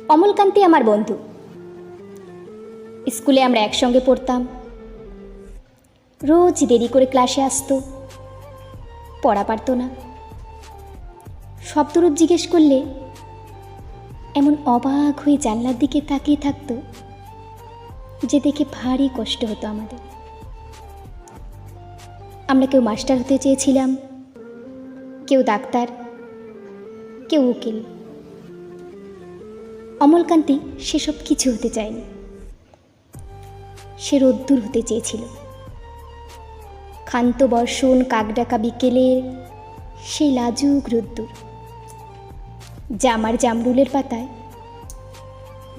অমলকান্তি আমার বন্ধু। স্কুলে আমরা একসঙ্গে পড়তাম। রোজ দেরি করে ক্লাসে আসতো, পড়া পারতো না। শব্দরূপ জিজ্ঞেস করলে এমন অবাক হয়ে জানলার দিকে তাকিয়ে থাকতো যে দেখে ভারী কষ্ট হতো আমাদের। আমরা কেউ মাস্টার হতে চেয়েছিলাম, কেউ ডাক্তার, কেউ উকিল। অমলকান্তি সেসব কিছু হতে চায়নি। সে রোদ্দুর হতে চেয়েছিল। ক্ষান্ত বর্ষণ, কাকডাকা বিকেলের সেই লাজুক রোদ্দুর, জামার জামরুলের পাতায়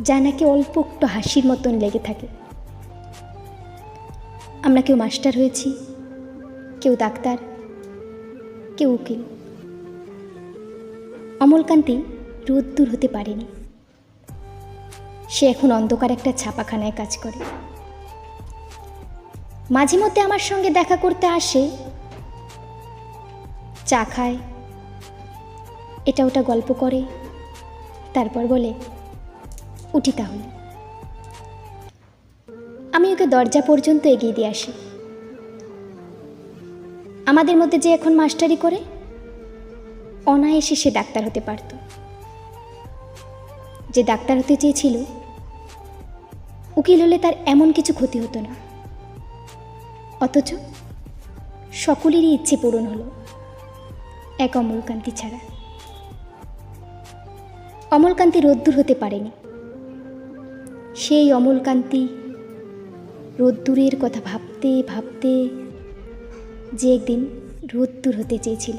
যা নাকি অল্প একটু হাসির মতন লেগে থাকে। আমরা কেউ মাস্টার হয়েছি, কেউ ডাক্তার, কেউ উকিল। অমলকান্তি রোদ্দুর হতে পারেনি। সে এখন অন্ধকার একটা ছাপাখানায় কাজ করে। মাঝে মধ্যে আমার সঙ্গে দেখা করতে আসে, চা খায়, এটা ওটা গল্প করে, তারপর বলে উঠি তাহলে। আমি ওকে দরজা পর্যন্ত এগিয়ে দিয়ে আসি। আমাদের মধ্যে যে এখন মাস্টারি করে, অনায়াসে সে ডাক্তার হতে পারত। যে ডাক্তার হতে চেয়েছিল, উকিল হলে তার এমন কিছু ক্ষতি হতো না। অথচ সকলেরই ইচ্ছে পূরণ হলো, এক অমলকান্তি ছাড়া। অমলকান্তি রোদ্দুর হতে পারেনি। সেই অমলকান্তি রোদ্দুরের কথা ভাবতে ভাবতে যে একদিন রোদ্দুর হতে চেয়েছিল।